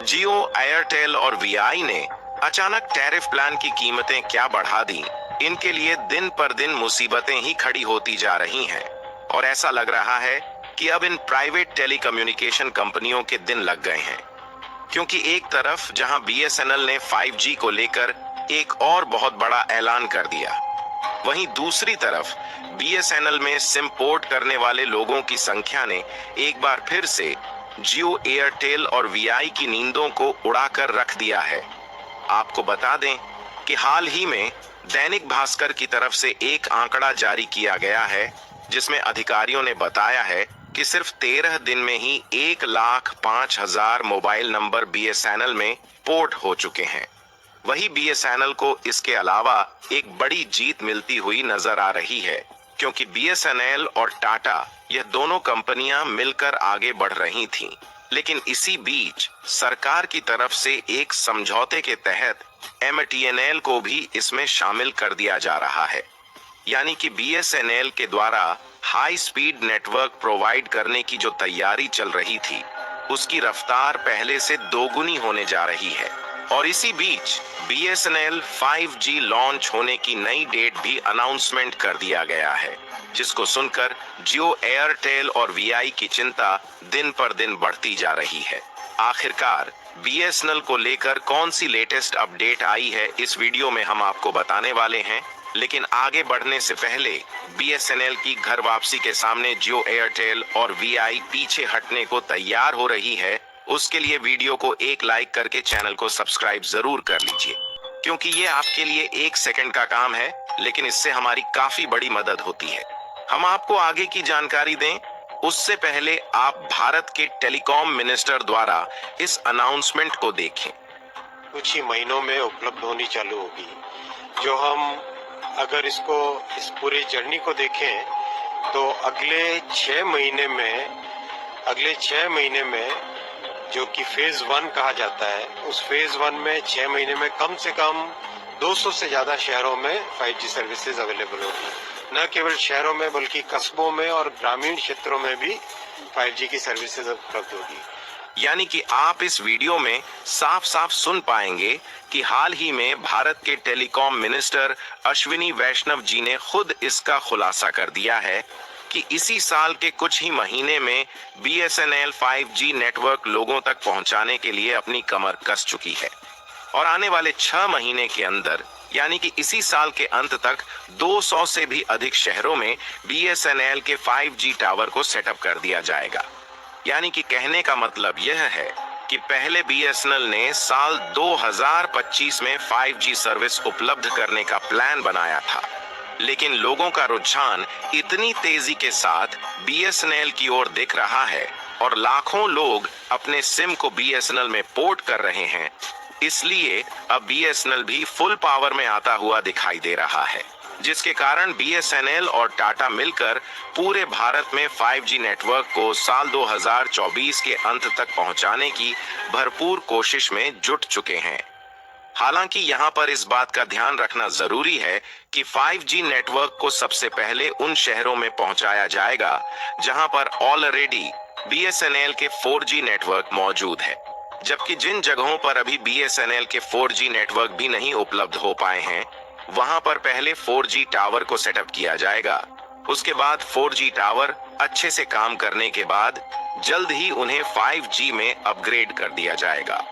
जियो, Airtel और VI ने अचानक टैरिफ प्लान की कीमतें क्या बढ़ा दी, इनके लिए दिन पर दिन मुसीबतें ही खड़ी होती जा रही हैं। और ऐसा लग रहा है कि अब इन प्राइवेट टेलीकम्युनिकेशन कंपनियों के दिन लग गए हैं, क्योंकि एक तरफ जहां बीएसएनएल ने 5G को लेकर एक और बहुत ऐलान ऐलान कर दिया, वहीं दूसरी तरफ बीएसएनएल में सिम पोर्ट करने वाले लोगों की संख्या ने एक बार फिर से जियो, एयरटेल और वीआई की नींदों को उड़ाकर रख दिया है। आपको बता दें कि हाल ही में दैनिक भास्कर की तरफ से एक आंकड़ा जारी किया गया है, जिसमें अधिकारियों ने बताया है कि सिर्फ 13 दिन में ही 1,05,000 मोबाइल नंबर बीएसएनएल में पोर्ट हो चुके हैं। वही बीएसएनएल को इसके अलावा एक बड़ी जीत मिलती हुई नजर आ रही है, क्योंकि बीएसएनएल और टाटा यह दोनों कंपनियां मिलकर आगे बढ़ रही थीं। लेकिन इसी बीच सरकार की तरफ से एक समझौते के तहत एमटीएनएल को भी इसमें शामिल कर दिया जा रहा है। यानी कि बीएसएनएल के द्वारा हाई स्पीड नेटवर्क प्रोवाइड करने की जो तैयारी चल रही थी, उसकी रफ्तार पहले से दोगुनी होने जा रही है। और इसी बीच बीएसएनएल 5G लॉन्च होने की नई डेट भी अनाउंसमेंट कर दिया गया है, जिसको सुनकर जियो, एयरटेल और वीआई की चिंता दिन पर दिन बढ़ती जा रही है। आखिरकार बीएसएनएल को लेकर कौन सी लेटेस्ट अपडेट आई है, इस वीडियो में हम आपको बताने वाले हैं। लेकिन आगे बढ़ने से पहले बीएसएनएल की घर वापसी के सामने जियो, एयरटेल और वीआई पीछे हटने को तैयार हो रही है, उसके लिए वीडियो को एक लाइक करके चैनल को सब्सक्राइब जरूर कर लीजिए, क्योंकि ये आपके लिए 1 सेकंड का काम है, लेकिन इससे हमारी काफी बड़ी मदद होती है। हम आपको आगे की जानकारी दें उससे पहले आप भारत के टेलीकॉम मिनिस्टर द्वारा इस अनाउंसमेंट को देखें। कुछ ही महीनों में उपलब्ध होनी चालू होगी। जो हम अगर इस पूरी जर्नी को देखें तो अगले 6 महीने में जो कि फेज 1 कहा जाता है, उस फेज 1 में 6 महीने में कम से कम 200 से ज्यादा शहरों में 5G सर्विसेज अवेलेबल होगी। न केवल शहरों में बल्कि कस्बों में और ग्रामीण क्षेत्रों में भी 5G की सर्विसेज उपलब्ध होगी। यानी कि आप इस वीडियो में साफ साफ सुन पाएंगे कि हाल ही में भारत के टेलीकॉम मिनिस्टर अश्विनी वैष्णव जी ने खुद इसका खुलासा कर दिया है कि इसी साल के कुछ ही महीने में बीएसएनएल 5G नेटवर्क लोगों तक पहुंचाने के लिए अपनी कमर कस चुकी है और आने वाले 6 महीने के अंदर, यानी कि इसी साल के अंत तक 200 से भी अधिक शहरों में बीएसएनएल के 5G टावर को सेटअप कर दिया जाएगा। यानी कि कहने का मतलब यह है कि पहले बीएसएनएल ने साल 2025 में 5G सर्विस उपलब्ध करने का प्लान बनाया था, लेकिन लोगों का रुझान इतनी तेजी के साथ बीएसएनएल की ओर दिख रहा है और लाखों लोग अपने सिम को बीएसएनएल में पोर्ट कर रहे हैं, इसलिए अब बीएसएनएल भी फुल पावर में आता हुआ दिखाई दे रहा है, जिसके कारण बीएसएनएल और टाटा मिलकर पूरे भारत में 5G नेटवर्क को साल 2024 के अंत तक पहुंचाने की भरपूर कोशिश में जुट चुके हैं। हालांकि यहां पर इस बात का ध्यान रखना जरूरी है कि 5G नेटवर्क को सबसे पहले उन शहरों में पहुंचाया जाएगा जहां पर ऑलरेडी बीएसएनएल के 4G नेटवर्क मौजूद है, जबकि जिन जगहों पर अभी बीएसएनएल के 4G नेटवर्क भी नहीं उपलब्ध हो पाए हैं, वहां पर पहले 4G टावर को सेटअप किया जाएगा। उसके बाद 4G टावर अच्छे से काम करने के बाद जल्द ही उन्हें 5G में अपग्रेड कर दिया जाएगा।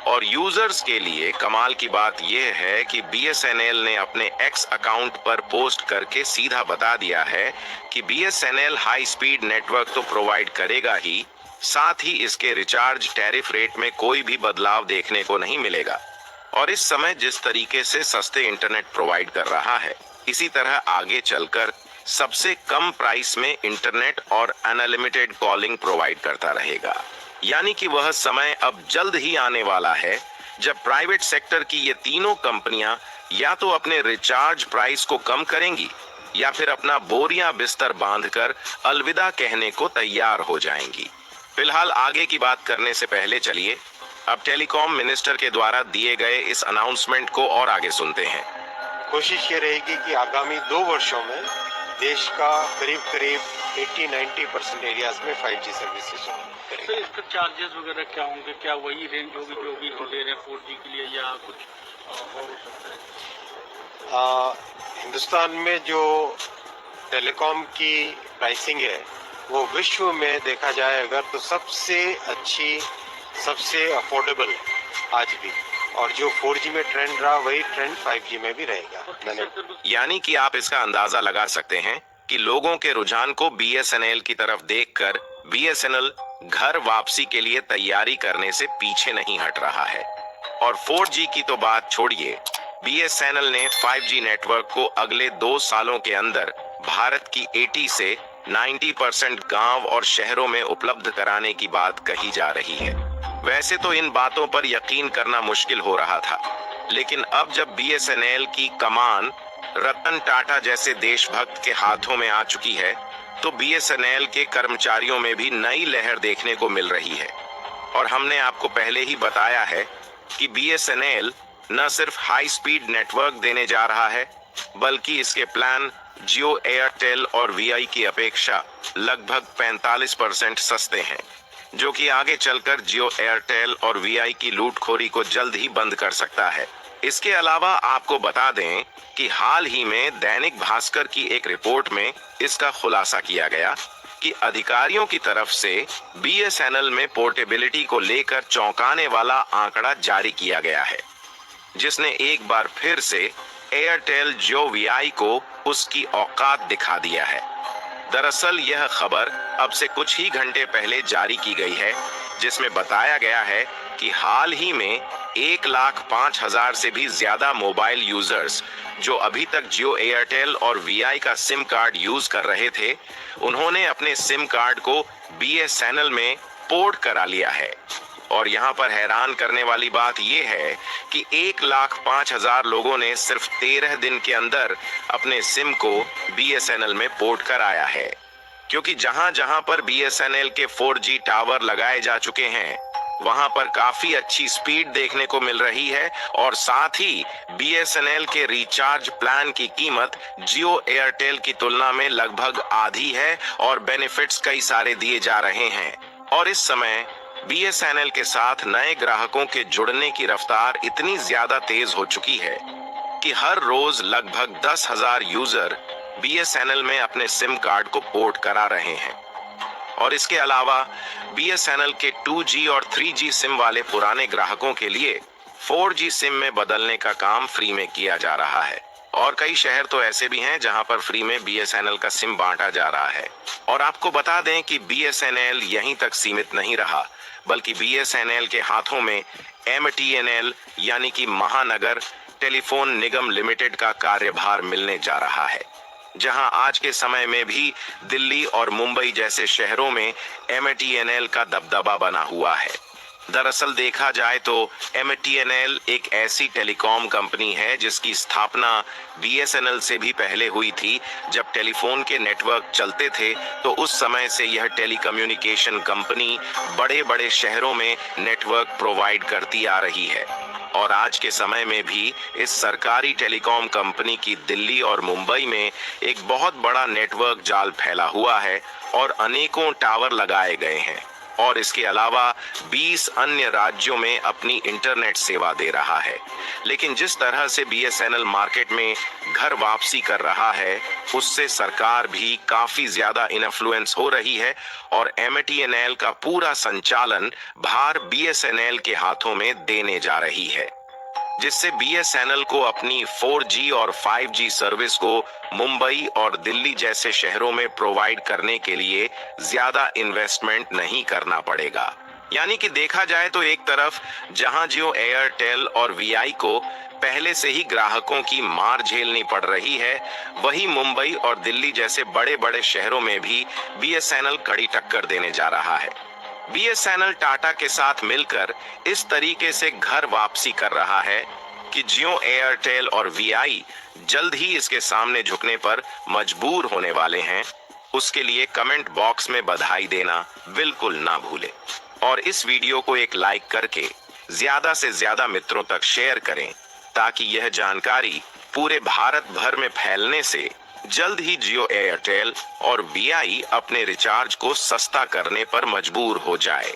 और यूजर्स के लिए कमाल की बात यह है कि बीएसएनएल ने अपने एक्स अकाउंट पर पोस्ट करके सीधा बता दिया है कि बीएसएनएल हाई स्पीड नेटवर्क तो प्रोवाइड करेगा ही, साथ ही इसके रिचार्ज टैरिफ रेट में कोई भी बदलाव देखने को नहीं मिलेगा। और इस समय जिस तरीके से सस्ते इंटरनेट प्रोवाइड कर रहा है, इसी तरह आगे चलकर सबसे कम प्राइस में इंटरनेट और अनलिमिटेड कॉलिंग प्रोवाइड करता रहेगा। यानी कि वह समय अब जल्द ही आने वाला है जब प्राइवेट सेक्टर की ये तीनों कंपनियां या तो अपने रिचार्ज प्राइस को कम करेंगी या फिर अपना बोरियां बिस्तर बांधकर अलविदा कहने को तैयार हो जाएंगी। फिलहाल आगे की बात करने से पहले चलिए अब टेलीकॉम मिनिस्टर के द्वारा दिए गए इस अनाउंसमेंट को और आगे सुनते हैं। कोशिश ये रहेगी कि आगामी 2 वर्षों में देश का करीब करीब 80-90% एरियाज में 5G सर्विसेज करेंगे। सर इसका चार्जेस वगैरह क्या होंगे, क्या वही रेंज होगी जो भी हम ले रहे हैं 4G के लिए या कुछ और हो सकता है? हिंदुस्तान में जो टेलीकॉम की प्राइसिंग है वो विश्व में देखा जाए अगर तो सबसे अच्छी, सबसे अफोर्डेबल आज भी, और जो 4G में ट्रेंड रहा वही ट्रेंड 5G में भी रहेगा। यानी कि आप इसका अंदाजा लगा सकते हैं कि लोगों के रुझान को BSNL की तरफ देखकर BSNL घर वापसी के लिए तैयारी करने से पीछे नहीं हट रहा है। और 4G की तो बात छोड़िए, BSNL ने 5G नेटवर्क को अगले 2 सालों के अंदर भारत की 80 से 90% गांव और शहरों में उपलब्ध कराने की बात कही जा रही है। वैसे तो इन बातों पर यकीन करना मुश्किल हो रहा था, लेकिन अब जब BSNL की कमान रतन टाटा जैसे देशभक्त के हाथों में आ चुकी है, तो BSNL के कर्मचारियों में भी नई लहर देखने को मिल रही है। और हमने आपको पहले ही बताया है कि BSNL न सिर्फ हाई स्पीड नेटवर्क देने जा रहा है, बल्कि इसके प्लान जियो एयरटेल और VI की अपेक्षा लगभग 45% सस्ते हैं, जो कि आगे चलकर जियो एयरटेल और VI की लूटखोरी को जल्द ही बंद कर सकता है। इसके अलावा आपको बता दें कि हाल ही में दैनिक भास्कर की एक रिपोर्ट में इसका खुलासा किया गया कि अधिकारियों की तरफ से BSNL में पोर्टेबिलिटी को लेकर चौंकाने वाला आंकड़ा जारी किया गया है, जिसने एक बार फिर से एयरटेल जियो VI को उसकी औकात दिखा दिया है। दरअसल यह खबर अब से कुछ ही घंटे पहले जारी की गई है, जिसमें बताया गया है कि हाल ही में 1,05,000 से भी ज्यादा मोबाइल यूजर्स जो अभी तक जियो एयरटेल और VI का सिम कार्ड यूज कर रहे थे, उन्होंने अपने सिम कार्ड को BSNL में पोर्ट करा लिया है। और यहाँ पर हैरान करने वाली बात यह है कि 1,05,000 लोगों ने सिर्फ 13 दिन के अंदर अपने सिम को BSNL में पोर्ट कराया है, क्योंकि जहां जहां पर BSNL के 4G टावर लगाए जा चुके हैं, वहां पर काफी अच्छी स्पीड देखने को मिल रही है। और साथ ही BSNL के रिचार्ज प्लान की कीमत जियो एयरटेल की तुलना में लगभग आधी है और बेनिफिट्स कई सारे दिए जा रहे हैं। और इस समय BSNL के साथ नए ग्राहकों के जुड़ने की रफ्तार इतनी ज्यादा तेज हो चुकी है कि हर रोज लगभग 10,000 यूजर BSNL में अपने सिम कार्ड को पोर्ट करा रहे हैं। और इसके अलावा BSNL के 2G और 3G सिम वाले पुराने ग्राहकों के लिए 4G सिम में बदलने का काम फ्री में किया जा रहा है। और कई शहर तो ऐसे भी हैं जहां पर फ्री में BSNL का सिम बांटा जा रहा है। और आपको बता दें कि BSNL यहीं तक सीमित नहीं रहा, बल्कि BSNL के हाथों में MTNL यानी कि महानगर टेलीफोन निगम लिमिटेड का कार्यभार मिलने जा रहा है, जहां आज के समय में भी दिल्ली और मुंबई जैसे शहरों में MTNL का दबदबा बना हुआ है। दरअसल देखा जाए तो MTNL एक ऐसी टेलीकॉम कंपनी है जिसकी स्थापना BSNL से भी पहले हुई थी। जब टेलीफोन के नेटवर्क चलते थे तो उस समय से यह टेलीकम्युनिकेशन कंपनी बड़े बड़े शहरों में नेटवर्क प्रोवाइड करती आ रही है। और आज के समय में भी इस सरकारी टेलीकॉम कंपनी की दिल्ली और मुंबई में एक बहुत बड़ा नेटवर्क जाल फैला हुआ है और अनेकों टावर लगाए गए हैं। और इसके अलावा 20 अन्य राज्यों में अपनी इंटरनेट सेवा दे रहा है। लेकिन जिस तरह से BSNL मार्केट में घर वापसी कर रहा है, उससे सरकार भी काफी ज्यादा इन्फ्लुएंस हो रही है और MTNL का पूरा संचालन भार BSNL के हाथों में देने जा रही है, जिससे BSNL को अपनी 4G और 5G सर्विस को मुंबई और दिल्ली जैसे शहरों में प्रोवाइड करने के लिए ज्यादा इन्वेस्टमेंट नहीं करना पड़ेगा। यानी कि देखा जाए तो एक तरफ जहां जियो एयरटेल और VI को पहले से ही ग्राहकों की मार झेलनी पड़ रही है, वहीं मुंबई और दिल्ली जैसे बड़े बड़े शहरों में भी BSNL कड़ी टक्कर देने जा रहा है। BSNL टाटा के साथ मिलकर इस तरीके से घर वापसी कर रहा है कि जियो एयरटेल और VI जल्द ही इसके सामने झुकने पर मजबूर होने वाले हैं। उसके लिए कमेंट बॉक्स में बधाई देना बिल्कुल ना भूलें और इस वीडियो को एक लाइक करके ज्यादा से ज्यादा मित्रों तक शेयर करें, ताकि यह जानकारी पूरे भारत भर में फैलने से जल्द ही जियो, एयरटेल और वीआई अपने रिचार्ज को सस्ता करने पर मजबूर हो जाए।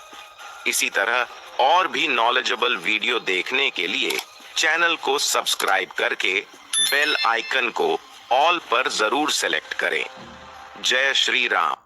इसी तरह और भी नॉलेजेबल वीडियो देखने के लिए चैनल को सब्सक्राइब करके बेल आइकन को ऑल पर जरूर सेलेक्ट करें। जय श्री राम।